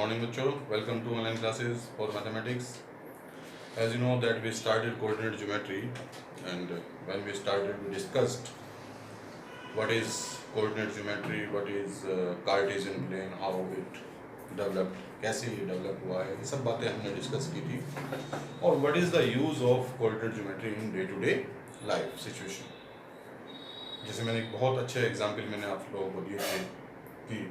morning बच्चों, welcome to online classes for mathematics. As you know that we started coordinate geometry, and when we started we discussed what is coordinate geometry, what is Cartesian plane, how it developed, कैसे ये develop हुआ है, ये सब बातें हमने discuss की थी. और what is the use of coordinate geometry in day to day life situation. जैसे मैंने एक बहुत अच्छे एग्जाम्पल मैंने आप लोगों को दिए थे कि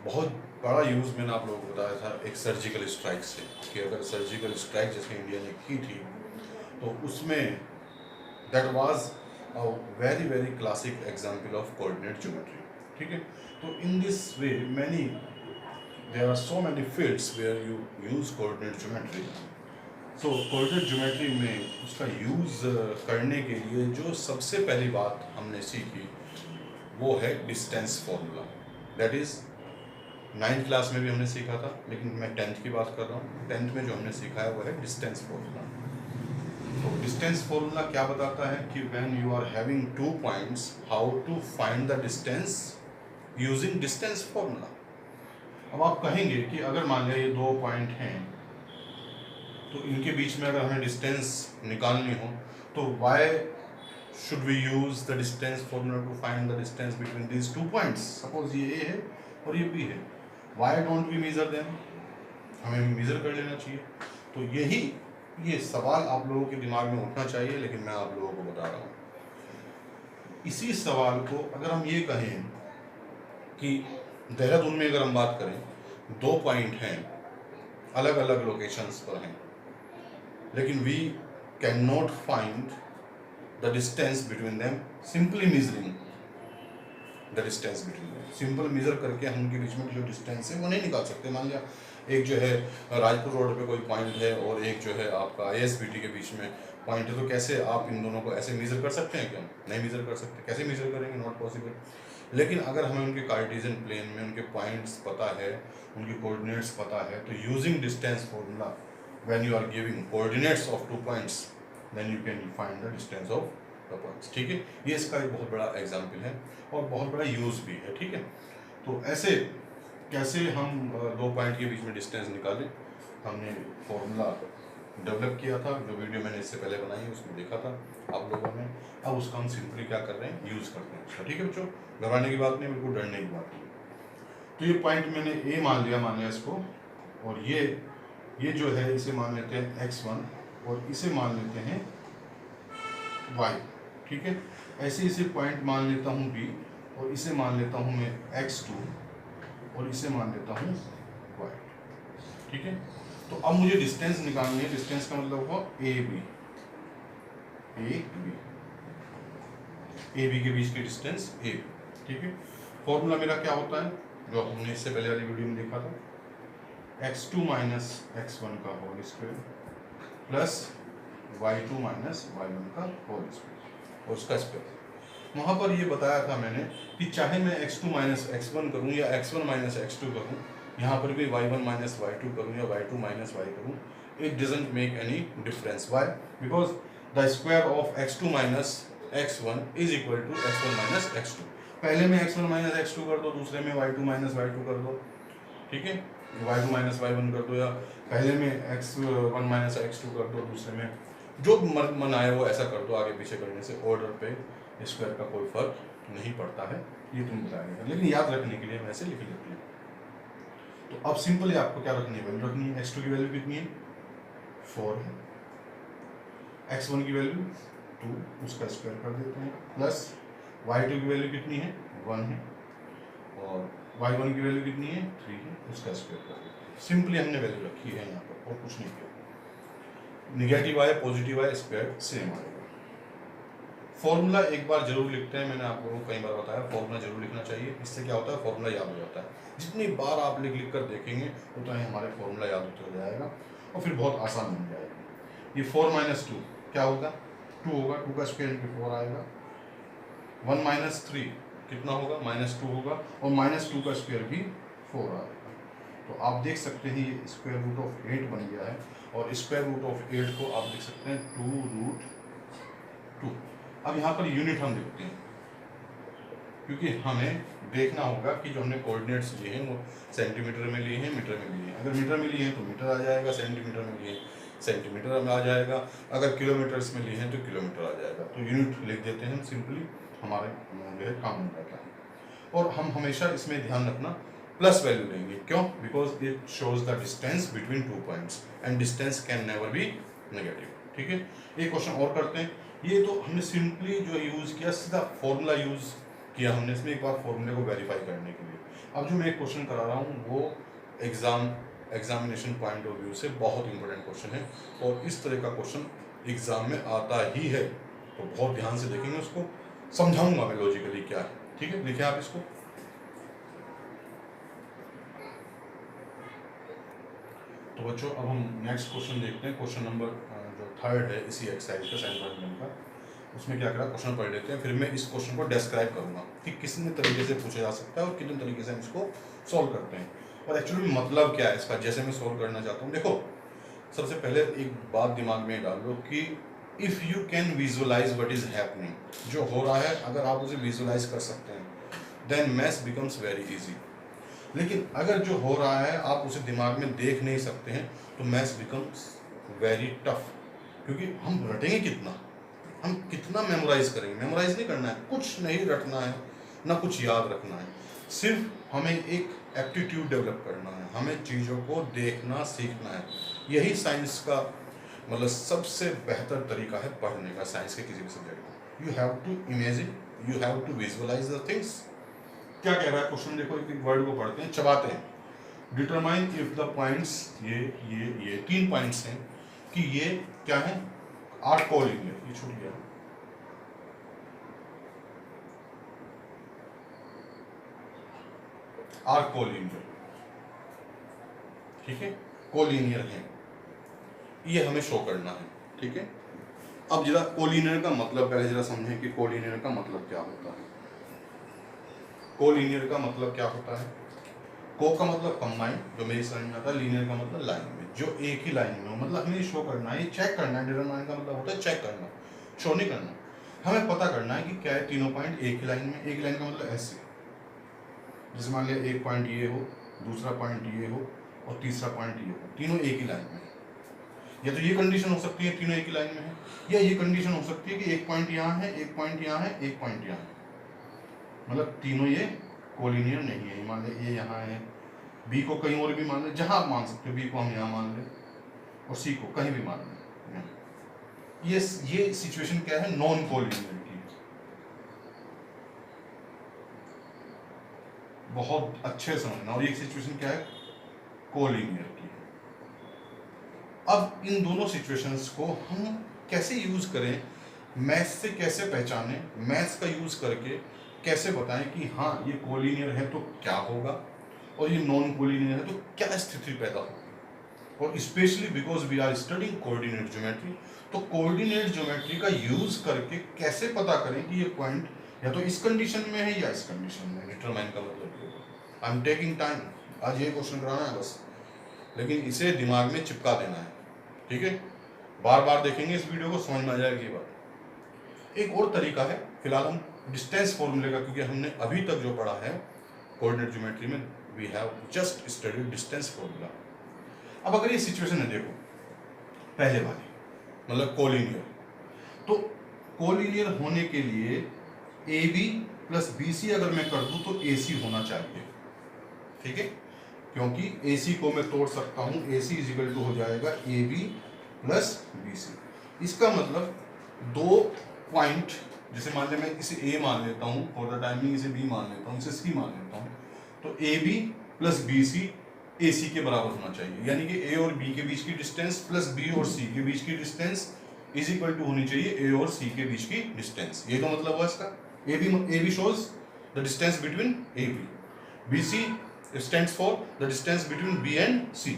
बहुत बड़ा यूज़ मैंने आप लोगों को बताया था एक सर्जिकल स्ट्राइक से, कि अगर सर्जिकल स्ट्राइक जैसे इंडिया ने की थी तो उसमें that was a very very classic example of coordinate geometry. ठीक है, तो in this way many there are so many fields where you use coordinate geometry. So coordinate geometry में उसका यूज़ करने के लिए जो सबसे पहली बात हमने सीखी वो है distance formula. That is 9th class में भी हमने सीखा था, लेकिन मैं 10th की बात कर रहा हूँ. 10th में जो हमने सीखा है वो है डिस्टेंस फॉर्मूला. तो डिस्टेंस फॉर्मूला क्या बताता है कि when you are having 2 points how to find the distance using distance formula. अब आप कहेंगे कि अगर मान लिया ये 2 पॉइंट हैं तो इनके बीच में अगर हमें डिस्टेंस निकालनी हो तो why should we use the distance formula to find the distance between these 2 points. Suppose ये ए है और ये बी है. Why don't we measure them, हमें मेजर कर लेना चाहिए. तो यही ये सवाल आप लोगों के दिमाग में उठना चाहिए, लेकिन मैं आप लोगों को बता रहा हूँ. इसी सवाल को अगर हम ये कहें कि देहरादून में अगर हम बात करें 2 पॉइंट हैं, अलग अलग लोकेशंस पर हैं, लेकिन we can not find the distance between them simply measuring the distance between them. Simple measure करके हम उनके बीच में जो डिस्टेंस है वो नहीं निकाल सकते. मान लिया एक जो है राजपुर रोड पे कोई पॉइंट है और एक जो है आपका ISBT के बीच में पॉइंट है, तो कैसे आप इन दोनों को ऐसे मेजर कर सकते हैं? क्या नहीं मेजर कर सकते. कैसे मेजर करेंगे? Not possible. लेकिन अगर हमें उनके कार्टेशियन प्लेन में उनके पॉइंट्स पता है, उनके कोऑर्डिनेट्स पता है, तो using distance formula when you are giving coordinates of 2 points then you can find the distance of the points. ठीक है, ये इसका एक बहुत बड़ा एग्जाम्पल है और बहुत बड़ा यूज़ भी है. ठीक है, तो ऐसे कैसे हम 2 पॉइंट के बीच में डिस्टेंस निकालें, हमने फॉर्मूला डेवलप किया था. जो वीडियो मैंने इससे पहले बनाई है उसमें देखा था आप लोगों ने. अब उसका हम सिंपली क्या कर रहे हैं, यूज़ करते हैं उसका. ठीक है बच्चों, घबराने की बात नहीं, बिल्कुल डरने की बात नहीं. तो ये पॉइंट मैंने ए मान लिया इसको, और ये जो है इसे मान लेते हैं x1 और इसे मान लेते हैं y. ठीक है, ऐसे इसे पॉइंट मान लेता हूँ b और इसे मान लेता हूँ मैं x2 और इसे मान लेता हूँ y. ठीक है, तो अब मुझे डिस्टेंस निकालनी है. डिस्टेंस का मतलब हुआ ए बी के बीच की डिस्टेंस ए. ठीक है, फॉर्मूला मेरा क्या होता है जो हमने इससे पहले वाली वीडियो में देखा था, x2 माइनस x1 का whole square plus y2 minus y1 का होल स्क्वायर और उसका स्क्वायर. वहाँ पर ये बताया था मैंने कि चाहे मैं x2 माइनस x1 करूँ या x1 माइनस x2 करूँ, यहाँ पर भी y1 माइनस y2 करूँ या y2 माइनस y करूँ, it doesn't make any difference. Why? Because the square of x2 minus x1 is equal to x1 minus x2. पहले में x1 माइनस x2 कर दो, दूसरे में y2 माइनस y2 कर दो. ठीक है, y2 माइनस y1 कर दो, या पहले में x1 माइनस x2 कर दो, दूसरे में जो मन आए वो ऐसा कर दो. आगे पीछे करने से ऑर्डर पे स्क्वायर का कोई फर्क नहीं पड़ता है, ये तुम बताएगा. लेकिन याद रखने के लिए मैं ऐसे लिख लेती हूँ. तो अब सिंपली आपको क्या रखनी है, वैल्यू रखनी है. x2 की वैल्यू कितनी है? 4 है. x1 की वैल्यू 2, उसका स्क्वायर कर देते हैं, प्लस y2 की वैल्यू कितनी है? 1 है, और y1 की वैल्यू कितनी है? 3 है, उसका स्क्वायर कर देते हैं. सिंपली हमने वैल्यू रखी है यहाँ पर और कुछ नहीं किया. निगेटिव आए पॉजिटिव आए स्क्वायर सेम आएगा. फॉर्मूला एक बार जरूर लिखते हैं, मैंने आप लोगों को कई बार बताया फॉर्मूला जरूर लिखना चाहिए. इससे क्या होता है, फॉर्मूला याद हो जाता है. जितनी बार आप लिख कर देखेंगे उतना ही हमारे फॉर्मूला याद होते जाएगा और फिर बहुत आसान बन जाएगा. ये 4 माइनस 2 क्या होगा? 2 होगा. 2 का स्क्वायर इंटू 4 आएगा. 1 माइनस 3 कितना होगा? -2 होगा, और -2 का स्क्वायर भी 4 आएगा. तो आप देख सकते हैं ये स्क्वायर रूट ऑफ 8 बन गया है, और स्क्वायर रूट ऑफ 8 को आप देख सकते हैं 2 रूट 2. अब यहाँ पर यूनिट हम देखते हैं. क्योंकि हमें देखना होगा कि जो हमने कोऑर्डिनेट्स लिए हैं वो सेंटीमीटर में लिए हैं, मीटर में लिए हैं। अगर मीटर में लिए हैं तो मीटर आ जाएगा, सेंटीमीटर में लिए हैं सेंटीमीटर में आ जाएगा, अगर किलोमीटर्स में लिए हैं तो किलोमीटर आ जाएगा। तो यूनिट लिख देते हैं हम सिंपली, हमारे जो है काम हो जाता है। और हम हमेशा इसमें ध्यान रखना प्लस वैल्यू लेंगे, क्यों? Because it shows the distance between 2 points and distance can never be negative. ठीक है, एक क्वेश्चन और करते हैं। ये तो हमने सिंपली जो यूज़ किया, सीधा फॉर्मूला यूज़ किया हमने इसमें, एक बार फॉर्मूले को वेरीफाई करने के लिए। अब जो मैं एक क्वेश्चन करा रहा हूँ वो एग्जामिनेशन पॉइंट ऑफ व्यू से बहुत इंपॉर्टेंट क्वेश्चन है, और इस तरह का क्वेश्चन एग्जाम में आता ही है, तो बहुत ध्यान से देखेंगे उसको, समझाऊंगा मैं लॉजिकली क्या है। ठीक है, लिखिए आप इसको। तो बच्चों अब हम नेक्स्ट क्वेश्चन देखते हैं, क्वेश्चन नंबर जो 3 है इसी एक्सरसाइज का, सेंट का। उसमें क्या करा, क्वेश्चन पढ़ लेते हैं, फिर मैं इस क्वेश्चन को डिस्क्राइब करूंगा कि कितने तरीके से पूछा जा सकता है और कितने तरीके से हम इसको सॉल्व करते हैं, और एक्चुअली मतलब क्या है इसका, जैसे मैं सॉल्व करना चाहता हूँ। देखो, सबसे पहले एक बात दिमाग में डाल लो कि if you can visualise what is happening, जो हो रहा है अगर आप उसे विजुअलाइज कर सकते हैं, then maths becomes very easy. लेकिन अगर जो हो रहा है आप उसे दिमाग में देख नहीं सकते हैं, तो मैथ्स बिकम्स वेरी टफ, क्योंकि हम रटेंगे कितना, हम कितना मेमोराइज करेंगे? मेमोराइज नहीं करना है, कुछ नहीं रटना है, ना कुछ याद रखना है, सिर्फ हमें एक एप्टीट्यूड डेवलप करना है, हमें चीज़ों को देखना सीखना है। यही साइंस का मतलब सबसे बेहतर तरीका है पढ़ने का, साइंस के किसी भी सब्जेक्ट को। You have to imagine, you have to visualise the things. क्या कह रहा है क्वेश्चन, देखो एक वर्ड को पढ़ते हैं, चबाते हैं। डिटरमाइन इफ द पॉइंट्स, ये 3 पॉइंट्स हैं कि ये क्या है, 8 कोलिनियर, ये छूट गया, आर कोलिनियर, ठीक है, कोलिनियर है, ये हमें शो करना है। ठीक है, अब जरा कोलिनियर का मतलब पहले जरा समझें कि कोलिनियर का मतलब क्या होता है। कोलिनियर का मतलब क्या होता है? को का मतलब कंबाइन, जो मेरी समझ में आता है, लीनियर का मतलब लाइन में, जो एक ही लाइन में हो, मतलब हमें शो करना है, चेक करना है। डिटरमाइन का मतलब होता है चेक करना, शो नहीं करना। हमें पता करना है कि क्या है, तीनों पॉइंट एक ही लाइन में। एक लाइन का मतलब ऐसे, जैसे मान लिया एक पॉइंट ये हो, दूसरा पॉइंट ये हो और तीसरा पॉइंट ये हो, तीनों एक ही लाइन में। या तो ये कंडीशन हो सकती है तीनों एक ही लाइन में है, या ये कंडीशन हो सकती है कि एक पॉइंट यहाँ है, एक पॉइंट यहाँ है, एक पॉइंट यहाँ है, मतलब तीनों ये कोलिनियर नहीं है। मान ले ये यहाँ है, बी को कहीं और भी मान ले, जहाँ आप मान सकते हो, बी को हम यहाँ मान लें और सी को कहीं भी मान लें। ये सिचुएशन क्या है, नॉन कोलिनियर की। बहुत अच्छे समझना। और ये सिचुएशन क्या है, कोलिनियर की। अब इन दोनों सिचुएशंस को हम कैसे यूज करें, मैथ्स से कैसे पहचानें, मैथ्स का यूज करके कैसे बताएं कि हाँ ये कोलिनियर है तो क्या होगा, और ये नॉन कोलिनियर है तो क्या स्थिति पैदा होगी। और specially because we are studying coordinate geometry, तो कोऑर्डिनेट ज्योमेट्री का यूज करके कैसे पता करें कि ये पॉइंट या तो इस कंडीशन में है या इस कंडीशन में। डिटरमाइन का मतलब आई एम टेकिंग टाइम, आज ये क्वेश्चन कराना है बस, लेकिन इसे दिमाग में चिपका देना है। ठीक है, बार बार देखेंगे इस वीडियो को, समझ में आ जाएगी ये बात। एक और तरीका है, फिलहाल हम डिस्टेंस फॉर्मूले का, क्योंकि हमने अभी तक जो पढ़ा है कोऑर्डिनेट ज्योमेट्री में, we have just studied distance formula. अब अगर ये सिचुएशन है, देखो पहले वाली मतलब कोलिनियर, तो कोलिनियर होने के लिए A B plus B C अगर मैं कर दूं तो ए सी होना चाहिए। ठीक है, क्योंकि ए सी को मैं तोड़ सकता हूं, A C is equal to हो जाएगा A B plus B C. इसका मतलब दो पॉइंट, जैसे मान लिया मैं इसे ए मान लेता हूँ फॉर द टाइमिंग, इसे बी मान लेता हूँ, इसे सी मान लेता हूँ, तो A B plus B C A C के बराबर होना चाहिए। यानी कि ए और बी के बीच की डिस्टेंस प्लस बी और सी के बीच की डिस्टेंस इज इक्वल टू होनी चाहिए ए और सी के बीच की डिस्टेंस। ये तो मतलब हुआ इसका। A B shows the distance between A B C stands for the distance between B and C.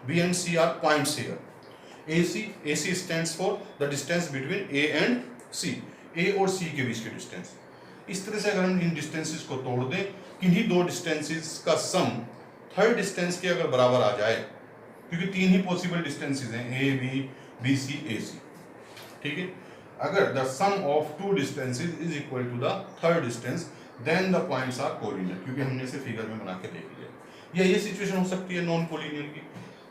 B and C are points here. AC stands for the distance between A and C. A और C के बीच की distance. इस तरह से अगर हम इन distances को तोड़ दें, किन्हीं दो डिस्टेंसेस का सम थर्ड डिस्टेंस के अगर बराबर आ जाए, क्योंकि 3 ही पॉसिबल डिस्टेंसेस हैं, A B B C A C। ठीक है, अगर the sum of 2 distances is equal to the third distance, then the points are collinear, क्योंकि हमने इसे फिगर में बना के देख लिया। या ये सिचुएशन हो सकती है नॉन कोलिनियर की।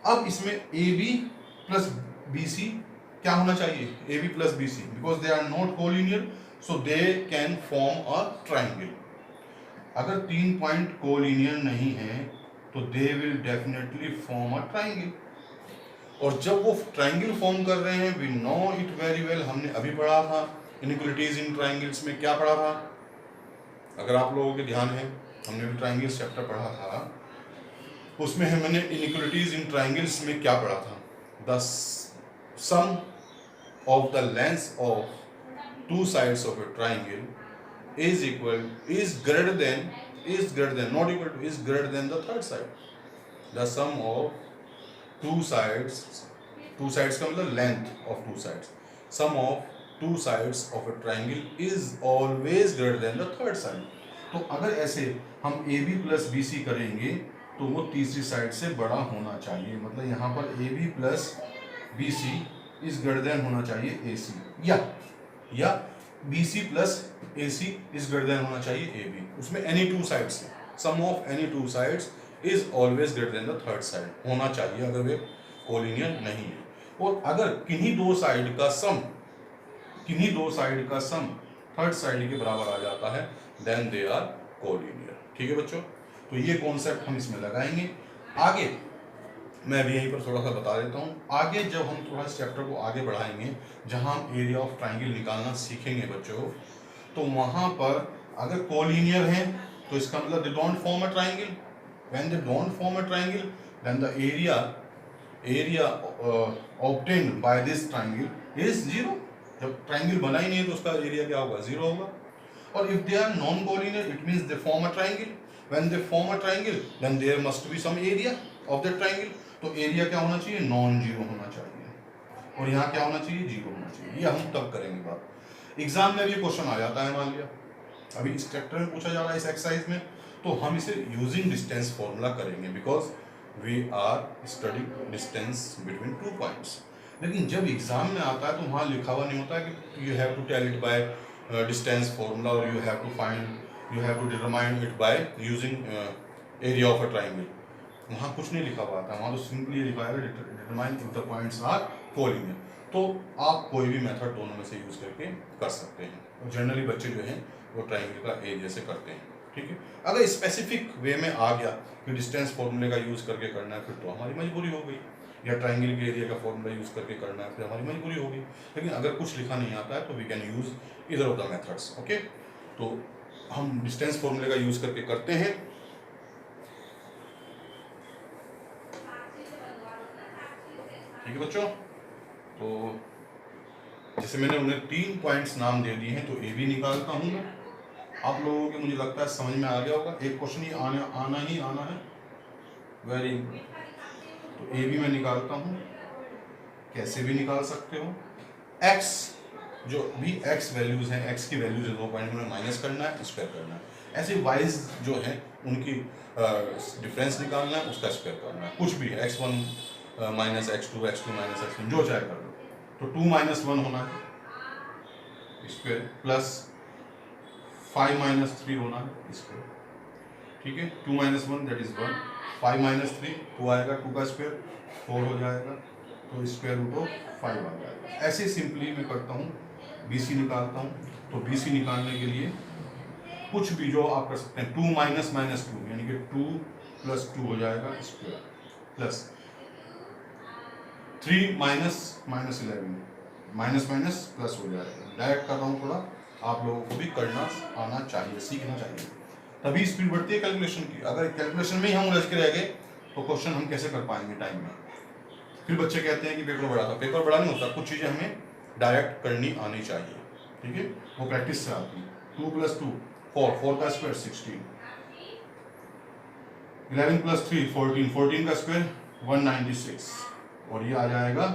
अब इसमें A B plus B C क्या होना चाहिए, A B plus B C, because they are not collinear so they can form a triangle. अगर 3 पॉइंट कोलिनियर नहीं है तो they will definitely form a triangle. और जब वो ट्राइंगल फॉर्म कर रहे हैं, we know it very well, हमने अभी पढ़ा था इनइक्वालिटीज इन ट्राइंगल्स में, क्या पढ़ा था, अगर आप लोगों के ध्यान है, हमने भी ट्राइंगल्स चैप्टर पढ़ा था, उसमें हमने इनइक्वालिटीज इन ट्राइंगल्स में क्या पढ़ा था, the sum of the lengths of two sides of a triangle is equal is greater than not equal to is greater than the third side. The sum of two sides का मतलब length of two sides, sum of two sides of a triangle is always greater than the third side. तो अगर ऐसे हम AB plus BC करेंगे तो वो तीसरी साइड से बड़ा होना चाहिए, मतलब यहाँ पर AB plus BC is greater than होना चाहिए AC, या BC plus AC is greater than होना चाहिए AB। उसमें any two sides, sum of any two sides is always greater than the third side होना चाहिए अगर वे कोलिनियर नहीं है। और अगर किन्हीं दो साइड का सम थर्ड साइड के बराबर आ जाता है देन दे आर कोलिनियर। ठीक है बच्चों, तो ये कॉन्सेप्ट हम इसमें लगाएंगे। आगे मैं भी यहीं पर थोड़ा सा बता देता हूँ, आगे जब हम थोड़ा इस चैप्टर को आगे बढ़ाएंगे, जहाँ हम एरिया ऑफ ट्राइंगल निकालना सीखेंगे बच्चों, तो वहाँ पर अगर कोलिनियर हैं तो इसका मतलब they don't form a triangle. When they don't form a triangle then the area obtained by this triangle is zero. जब ट्राइंगल बना ही नहीं है तो उसका एरिया क्या होगा, जीरो होगा। और if they are non collinear it means they form a triangle. When they form a triangle then there must be some area of that triangle. तो एरिया क्या होना चाहिए, नॉन जीरो होना चाहिए, और यहाँ क्या होना चाहिए, जीरो होना चाहिए। ये हम तब करेंगे बात। एग्जाम में भी क्वेश्चन आ जाता है, मान लिया अभी इस चैप्टर में पूछा जा रहा है इस एक्सरसाइज में, तो हम इसे यूजिंग डिस्टेंस फॉर्मूला करेंगे, because we are studying distance between two points. लेकिन जब एग्जाम में आता है तो वहाँ लिखा हुआ नहीं होता कि you have to tell it by distance formula और you have to determine it by using area of a triangle. वहाँ कुछ नहीं लिखा हुआ था, वहाँ तो सिंपली लिखा है determine if the points are collinear. तो आप कोई भी मेथड दोनों में से यूज करके कर सकते हैं, और जनरली बच्चे जो हैं वो ट्राइंगल का एरिया से करते हैं। ठीक है, अगर स्पेसिफिक वे में आ गया कि डिस्टेंस फॉर्मूले का यूज करके करना है, फिर तो हमारी मजबूरी हो गई, या ट्राइंगल के एरिया का फॉर्मूला यूज करके करना है, फिर हमारी मजबूरी होगी। लेकिन अगर कुछ लिखा नहीं आता है तो we can use either of the methods. Okay, तो हम डिस्टेंस फॉर्मूले का यूज करके करते हैं। ठीक है बच्चों, तो जैसे मैंने उन्हें 3 पॉइंट्स नाम दे दिए हैं, तो ए बी निकालता हूँ मैं। आप लोगों के मुझे लगता है समझ में आ गया होगा, एक क्वेश्चन ही आना है, वेरी इंपॉर्टेंट। तो ए बी में निकालता हूँ, कैसे भी निकाल सकते हो। एक्स जो भी एक्स वैल्यूज हैं, एक्स की वैल्यूज 2 पॉइंट में माइनस करना है, स्क्वायर करना है। ऐसे वाइज जो है उनकी डिफरेंस निकालना है, उसका स्क्वायर करना है। कुछ भी है, x1 minus x2 minus x1 जो चाहे कर लो। तो 2 माइनस 1 होना है स्क्वायर, प्लस 5 माइनस 3 होना है स्क्वायर। ठीक है, 2 माइनस 1 दैट इज 1, 5 माइनस 3 2 आएगा, 2 का स्क्वायर 4 हो जाएगा, तो स्क्वायर रूट ऑफ 5 आ जाएगा। ऐसे सिंपली मैं करता हूँ, BC निकालता हूँ। तो BC निकालने के लिए कुछ भी जो आप कर सकते हैं, 2 माइनस माइनस 2 यानी कि 2 प्लस 2 हो जाएगा square, plus 3 minus minus 11 minus minus plus हो जाएगा। डायरेक्ट कर रहा हूँ, थोड़ा आप लोगों को भी करना आना चाहिए, सीखना चाहिए, तभी स्पीड बढ़ती है कैलकुलेशन की। अगर कैलकुलेशन में ही हम उलझ के रह गए तो क्वेश्चन हम कैसे कर पाएंगे टाइम में। फिर बच्चे कहते हैं कि पेपर बड़ा था, पेपर बड़ा नहीं होता, कुछ चीज़ें हमें डायरेक्ट करनी आनी चाहिए। ठीक है, वो प्रैक्टिस से आती है। 2 प्लस 2 4 का स्क्वायर 16, 11 प्लस 3 14 का स्क्वायर 196, और ये आ जाएगा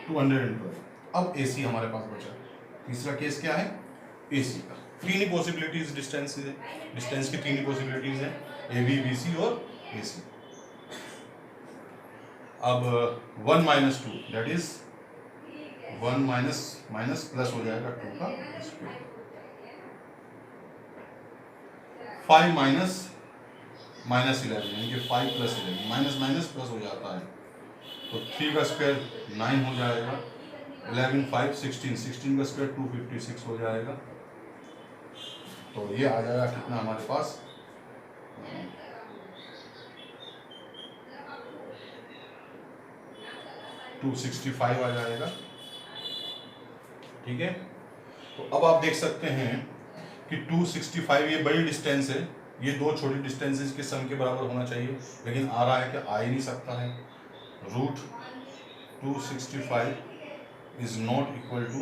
212। अब AC हमारे पास बचा। तीसरा केस क्या है, AC का। 3 ही पॉसिबिलिटीज डिस्टेंस की 3 ही पॉसिबिलिटीज है, AB BC और AC। अब 1 minus 2 that is 1 minus minus plus हो जाएगा 2 का स्क्वायर। 5 माइनस माइनस 11 यानी कि 5 प्लस 11 माइनस माइनस प्लस हो जाता है, तो 3 का स्क्वायर 9 हो जाएगा। 11 5 16 16 का स्क्वायर 256 हो जाएगा। तो ये आ जाएगा कितना हमारे पास 265 आ जाएगा। ठीक है, तो अब आप देख सकते हैं कि 265 ये बड़ी डिस्टेंस है, ये दो छोटी डिस्टेंसेस के सम के बराबर होना चाहिए, लेकिन आ रहा है कि आ ही नहीं सकता है। Root 265 is not equal to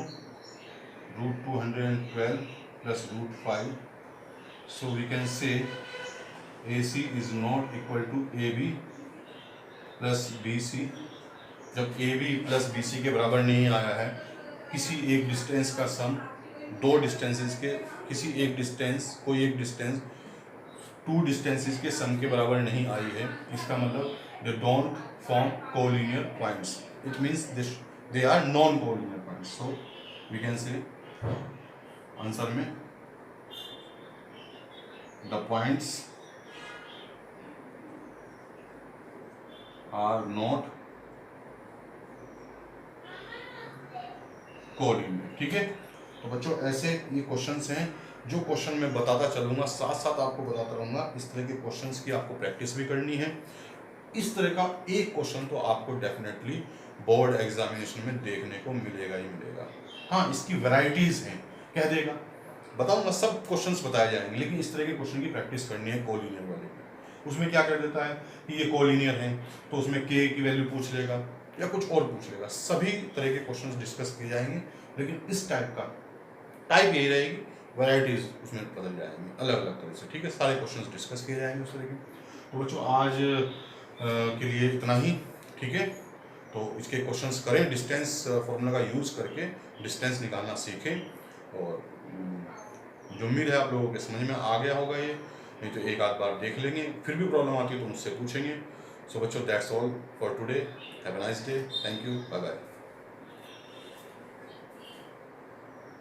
root 212 plus root 5, so we can say AC is not equal to AB plus BC। जब AB प्लस BC के बराबर नहीं आया है, किसी एक डिस्टेंस का सम दो डिस्टेंसेस के, किसी एक डिस्टेंस कोई एक डिस्टेंस टू डिस्टेंसेस के सम के बराबर नहीं आई है, इसका मतलब they don't form collinear points, it means they are non collinear points. So we can say answer में the points are not collinear. ठीक है, तो बच्चों ऐसे ये क्वेश्चंस हैं जो क्वेश्चन मैं बताता चलूंगा, साथ साथ आपको बताता रहूंगा। इस तरह के क्वेश्चंस की आपको प्रैक्टिस भी करनी है। इस तरह का एक क्वेश्चन तो आपको डेफिनेटली बोर्ड एग्जामिनेशन में देखने को मिलेगा ही मिलेगा। हाँ, इसकी वैरायटीज हैं, कह देगा बताऊंगा, सब क्वेश्चंस बताए जाएंगे, लेकिन इस तरह के क्वेश्चन की प्रैक्टिस करनी है कोलिनियर वाले में। उसमें क्या कर देता है कि ये कोलिनियर है, तो उसमें के की वैल्यू पूछ लेगा या कुछ और पूछ लेगा। सभी तरह के क्वेश्चंस डिस्कस किए जाएंगे, लेकिन इस टाइप का टाइप यही रहेगी, वैरायटीज उसमें बदल जाएंगी अलग अलग तरह से। ठीक है, सारे क्वेश्चंस डिस्कस किए जाएंगे उस तरह के। तो बच्चों आज के लिए इतना ही। ठीक है, तो इसके क्वेश्चंस करें, डिस्टेंस फॉर्मूला का यूज़ करके डिस्टेंस निकालना सीखें। और जो उम्मीद है आप लोगों के समझ में आ गया होगा ये, नहीं तो एक आध बार देख लेंगे, फिर भी प्रॉब्लम आती है तो मुझसे पूछेंगे। सो बच्चों that's all for today, have a nice day, thank you, bye bye.